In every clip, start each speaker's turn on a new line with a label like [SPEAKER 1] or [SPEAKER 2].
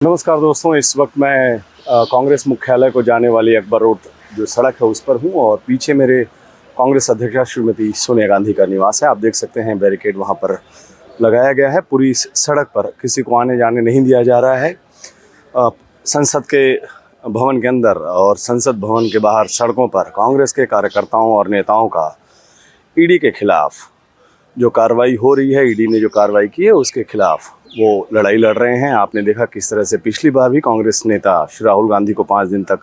[SPEAKER 1] नमस्कार दोस्तों, इस वक्त मैं कांग्रेस मुख्यालय को जाने वाली अकबर रोड जो सड़क है उस पर हूँ और पीछे मेरे कांग्रेस अध्यक्षा श्रीमती सोनिया गांधी का निवास है। आप देख सकते हैं बैरिकेड वहाँ पर लगाया गया है। पूरी सड़क पर किसी को आने जाने नहीं दिया जा रहा है। संसद के भवन के अंदर और संसद भवन के बाहर सड़कों पर कांग्रेस के कार्यकर्ताओं और नेताओं का ईडी के खिलाफ जो कार्रवाई हो रही है, ईडी ने जो कार्रवाई की है उसके खिलाफ वो लड़ाई लड़ रहे हैं। आपने देखा किस तरह से पिछली बार भी कांग्रेस नेता श्री राहुल गांधी को 5 दिन तक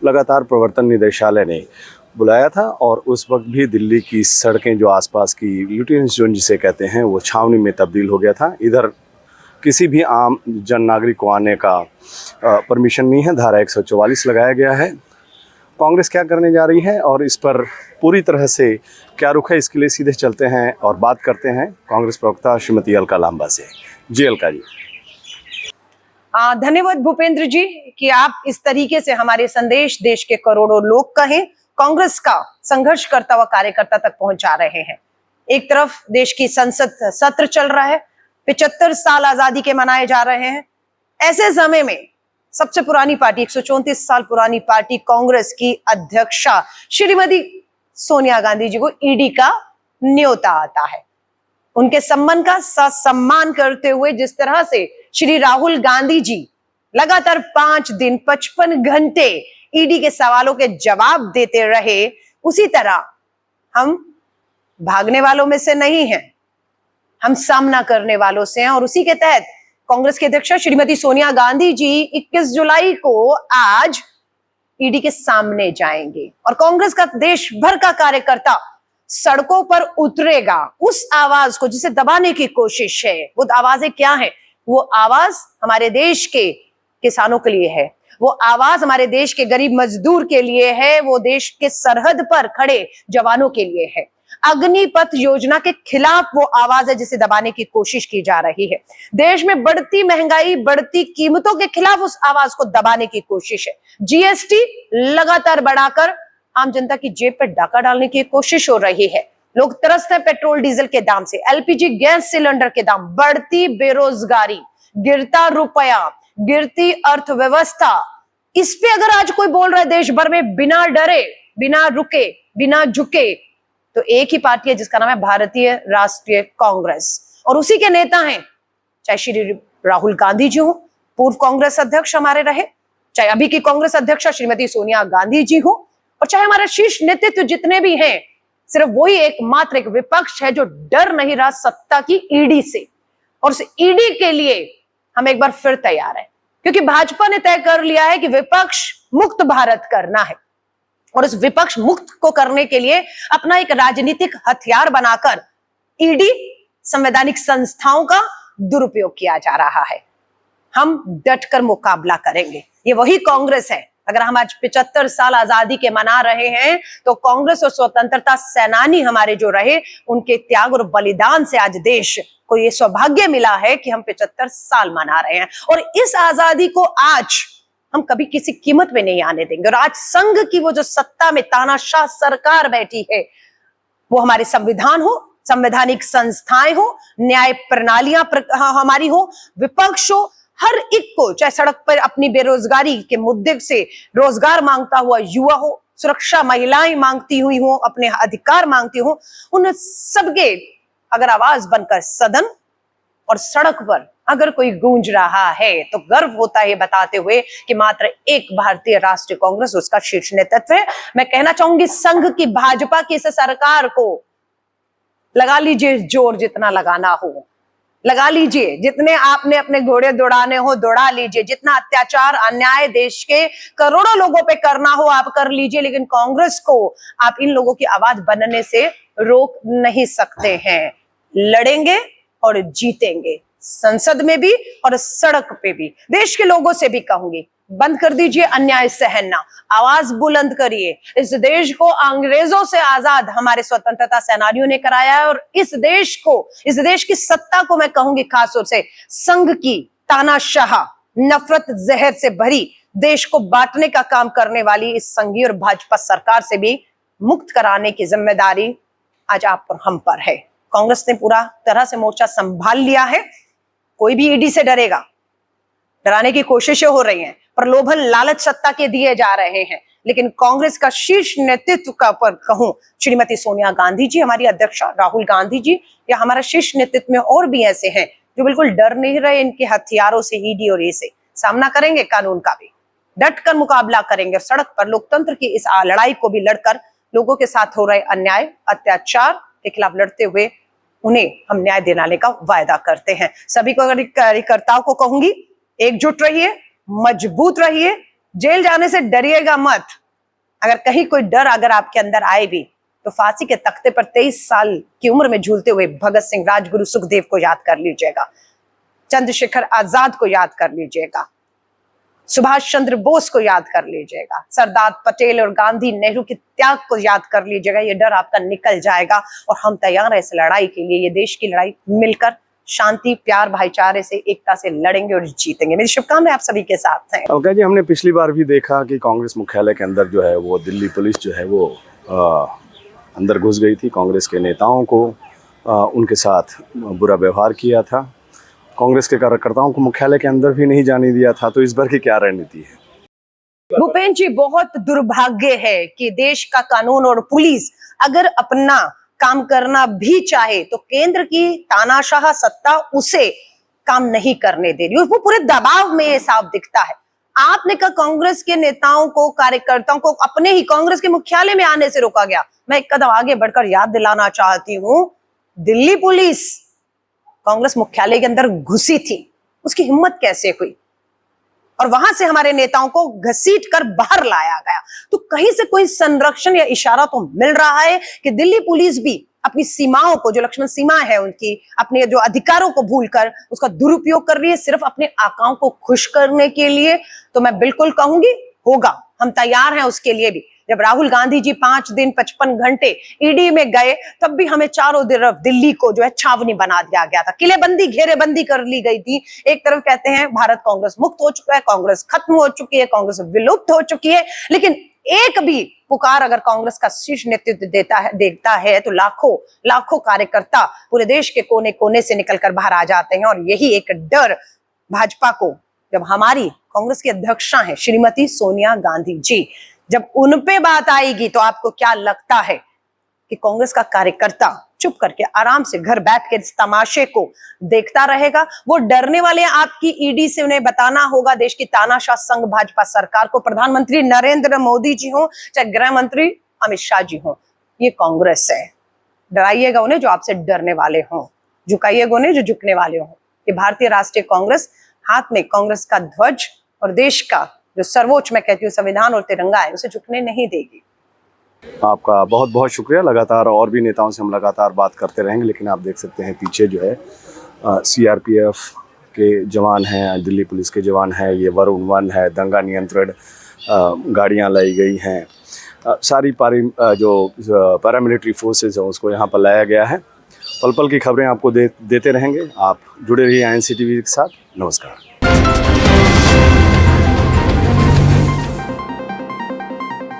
[SPEAKER 1] लगातार प्रवर्तन निदेशालय ने बुलाया था और उस वक्त भी दिल्ली की सड़कें जो आसपास की लुटियंस जोन जिसे कहते हैं वो छावनी में तब्दील हो गया था। इधर किसी भी आम जन नागरिक को आने का परमिशन नहीं है। धारा 144 लगाया गया है। कांग्रेस क्या करने जा रही है और इस पर पूरी तरह से क्या रुख है, इसके लिए सीधे चलते हैं और बात करते हैं कांग्रेस प्रवक्ता श्रीमती अलका लांबा से। जी अलका जी।
[SPEAKER 2] धन्यवाद भूपेंद्र जी कि आप इस तरीके से हमारे संदेश देश के करोड़ों लोग कहें कांग्रेस का संघर्ष करता हुआ कार्यकर्ता तक पहुंचा रहे हैं। एक तरफ देश की संसद सत्र चल रहा है, 75 साल आजादी के मनाए जा रहे हैं। ऐसे समय में सबसे पुरानी पार्टी 134 साल पुरानी पार्टी कांग्रेस की अध्यक्षा श्रीमती सोनिया गांधी जी को ईडी का न्योता आता है। उनके सम्मान का सम्मान करते हुए जिस तरह से श्री राहुल गांधी जी लगातार 5 दिन 55 घंटे ईडी के सवालों के जवाब देते रहे, उसी तरह हम भागने वालों में से नहीं हैं, हम सामना करने वालों से हैं। और उसी के तहत कांग्रेस के अध्यक्ष श्रीमती सोनिया गांधी जी 21 जुलाई को आज ईडी के सामने जाएंगे और कांग्रेस का देश भर का कार्यकर्ता सड़कों पर उतरेगा। उस आवाज को जिसे दबाने की कोशिश है, वो आवाजें क्या है? वो आवाज हमारे देश के किसानों के लिए है, वो आवाज हमारे देश के गरीब मजदूर के लिए है, वो देश के सरहद पर खड़े जवानों के लिए है। अग्निपथ योजना के खिलाफ वो आवाज है जिसे दबाने की कोशिश की जा रही है। देश में बढ़ती महंगाई, बढ़ती कीमतों के खिलाफ उस आवाज को दबाने की कोशिश है। जीएसटी लगातार बढ़ाकर आम जनता की जेब पर डाका डालने की कोशिश हो रही है। लोग तरसते हैं पेट्रोल डीजल के दाम से, एलपीजी गैस सिलेंडर के दाम, बढ़ती बेरोजगारी, गिरता रुपया, गिरती अर्थव्यवस्था। इस पे अगर आज कोई बोल रहा है देश भर में बिना डरे, बिना रुके, बिना झुके, तो एक ही पार्टी है जिसका नाम है भारतीय राष्ट्रीय कांग्रेस और उसी के नेता हैं, चाहे श्री राहुल गांधी जी हो, पूर्व कांग्रेस अध्यक्ष हमारे रहे, चाहे अभी की कांग्रेस अध्यक्ष श्रीमती सोनिया गांधी जी हो, और चाहे हमारे शीर्ष नेतृत्व जितने भी हैं। सिर्फ वही एकमात्र एक विपक्ष है जो डर नहीं रहा सत्ता की ईडी से। और उस ईडी के लिए हम एक बार फिर तैयार हैं, क्योंकि भाजपा ने तय कर लिया है कि विपक्ष मुक्त भारत करना है और इस विपक्ष मुक्त को करने के लिए अपना एक राजनीतिक हथियार बनाकर ईडी संवैधानिक संस्थाओं का दुरुपयोग किया जा रहा है। हम डटकर मुकाबला करेंगे। ये वही कांग्रेस है। अगर हम आज 75 साल आजादी के मना रहे हैं तो कांग्रेस और स्वतंत्रता सेनानी हमारे जो रहे, उनके त्याग और बलिदान से आज देश को ये सौभाग्य मिला है कि हम 75 साल मना रहे हैं और इस आजादी को आज हम कभी किसी कीमत में नहीं आने देंगे। और आज संघ की वो जो सत्ता में तानाशाह सरकार बैठी है, वो हमारे संविधान हो, संवैधानिक संस्थाएं हो, न्याय प्रणालियां हमारी हो, विपक्ष हो, हर एक को, चाहे सड़क पर अपनी बेरोजगारी के मुद्दे से रोजगार मांगता हुआ युवा हो, सुरक्षा महिलाएं मांगती हुई हो, अपने अधिकार मांगती हो, उन सबके अगर आवाज बनकर सदन और सड़क पर अगर कोई गूंज रहा है तो गर्व होता है बताते हुए कि मात्र एक भारतीय राष्ट्रीय कांग्रेस उसका शीर्ष नेतृत्व है। मैं कहना चाहूंगी संघ की, भाजपा की इस सरकार को लगा लीजिए जोर जितना लगाना हो, लगा लीजिए, जितने आपने अपने घोड़े दौड़ाने हो दौड़ा लीजिए, जितना अत्याचार अन्याय देश के करोड़ों लोगों पे करना हो आप कर लीजिए, लेकिन कांग्रेस को आप इन लोगों की आवाज बनने से रोक नहीं सकते हैं। लड़ेंगे और जीतेंगे, संसद में भी और सड़क पे भी। देश के लोगों से भी कहूंगी, बंद कर दीजिए अन्याय सहना, आवाज बुलंद करिए। इस देश को अंग्रेजों से आजाद हमारे स्वतंत्रता सेनानियों ने कराया है और इस देश को, इस देश की सत्ता को मैं कहूंगी खासतौर से संघ की तानाशाह नफरत जहर से भरी देश को बांटने का काम करने वाली इस संघीय और भाजपा सरकार से भी मुक्त कराने की जिम्मेदारी आज आप और हम पर है। कांग्रेस ने पूरा तरह से मोर्चा संभाल लिया है। कोई भी ईडी से डरेगा डराने की कोशिशें हो रही हैं, प्रलोभन लालच सत्ता के दिए जा रहे हैं। लेकिन कांग्रेस का शीर्ष नेतृत्व का पर कहूं, श्रीमती सोनिया गांधी जी, हमारी अध्यक्षा राहुल गांधी जी, या हमारा शीर्ष नेतृत्व में और भी ऐसे हैं जो बिल्कुल डर नहीं रहे इनके हथियारों से, ईडी और ए से। सामना करेंगे कानून का भी, डट कर मुकाबला करेंगे, सड़क पर लोकतंत्र की इस लड़ाई को भी लड़कर लोगों के साथ हो रहे अन्याय अत्याचार के खिलाफ लड़ते हुए उन्हें हम न्याय दिलाने का वायदा करते हैं। सभी कार्यकर्ताओं को कहूंगी, एकजुट रहिए, मजबूत रहिए, जेल जाने से डरिएगा मत। अगर कहीं कोई डर अगर आपके अंदर आए भी तो फांसी के तख्ते पर 23 साल की उम्र में झूलते हुए भगत सिंह, राजगुरु सुखदेव को याद कर लीजिएगा, चंद्रशेखर आजाद को याद कर लीजिएगा, सुभाष चंद्र बोस को याद कर लीजिएगा, सरदार पटेल और गांधी नेहरू के त्याग को याद कर लीजिएगा। ये डर आपका निकल जाएगा और हम तैयार हैं इस लड़ाई के लिए। ये देश की लड़ाई मिलकर शांति, प्यार, भाईचारे से, एकता से लड़ेंगे और जीतेंगे। मेरी शुभकामनाएं आप सभी के साथ हैं।
[SPEAKER 1] अलका जी, हमने पिछली बार भी देखा कि कांग्रेस मुख्यालय के अंदर जो है वो दिल्ली पुलिस जो है वो अंदर घुस गई थी, कांग्रेस के नेताओं को उनके साथ बुरा व्यवहार किया था, कांग्रेस के कार्यकर्ताओं को मुख्यालय के अंदर भी नहीं जाने दिया था। तो इस बार की क्या रणनीति है?
[SPEAKER 2] भूपेंद्र जी, बहुत दुर्भाग्य है कि देश का कानून और पुलिस अगर अपना काम करना भी चाहे तो केंद्र की तानाशाह सत्ता उसे काम नहीं करने दे रही, वो पूरे दबाव में ये साफ दिखता है। आपने कहा कांग्रेस के नेताओं को, कार्यकर्ताओं को अपने ही कांग्रेस के मुख्यालय में आने से रोका गया। मैं एक कदम आगे बढ़कर याद दिलाना चाहती हूं, दिल्ली पुलिस कांग्रेस मुख्यालय के अंदर घुसी थी, उसकी हिम्मत कैसे हुई? और वहां से हमारे नेताओं को घसीट कर बाहर लाया गया। तो कहीं से कोई संरक्षण या इशारा तो मिल रहा है कि दिल्ली पुलिस भी अपनी सीमाओं को, जो लक्ष्मण सीमा है उनकी, अपने जो अधिकारों को भूलकर उसका दुरुपयोग कर रही है सिर्फ अपने आकाओं को खुश करने के लिए। तो मैं बिल्कुल कहूंगी, होगा, हम तैयार हैं उसके लिए भी। जब राहुल गांधी जी 5 दिन 55 घंटे ईडी में गए, तब भी हमें चारों तरफ दिल्ली को जो है छावनी बना दिया गया था, किलेबंदी, घेरेबंदी कर ली गई थी। एक तरफ कहते हैं भारत कांग्रेस मुक्त हो चुका है, कांग्रेस खत्म हो चुकी है, कांग्रेस विलुप्त हो चुकी है, लेकिन एक भी पुकार अगर कांग्रेस का शीर्ष नेतृत्व देखता है तो लाखों कार्यकर्ता पूरे देश के कोने कोने से निकलकर बाहर आ जाते हैं। और यही एक डर भाजपा को, जब हमारी कांग्रेस की अध्यक्षा है श्रीमती सोनिया गांधी जी, जब उन पे बात आएगी तो आपको क्या लगता है कि कांग्रेस का कार्यकर्ता चुप करके आराम से घर बैठ के इस तमाशे को देखता रहेगा? वो डरने वाले आपकी ईडी से उन्हें बताना होगा, देश की तानाशाह संघ भाजपा सरकार को, प्रधानमंत्री नरेंद्र मोदी जी हो, चाहे गृह मंत्री अमित शाह जी हो, ये कांग्रेस है। डराइएगा उन्हें जो आपसे डरने वाले हों, झुकाइएगा उन्हें जो झुकने वाले हों। ये भारतीय राष्ट्रीय कांग्रेस हाथ में कांग्रेस का ध्वज और देश का जो सर्वोच्च, मैं कहती हूँ, संविधान और तिरंगा है, उसे झुकने नहीं देगी।
[SPEAKER 1] आपका बहुत बहुत शुक्रिया। लगातार और भी नेताओं से हम लगातार बात करते रहेंगे, लेकिन आप देख सकते हैं पीछे जो है सीआरपीएफ के जवान हैं, दिल्ली पुलिस के जवान हैं, ये वरुण 1 है, दंगा नियंत्रण गाड़ियां लाई गई हैं, सारी जो पैरामिलिट्री फोर्सेज हैं उसको यहाँ पर लाया गया है। पल पल की खबरें आपको देते रहेंगे। आप जुड़े रहिए INC टीवी के साथ। नमस्कार।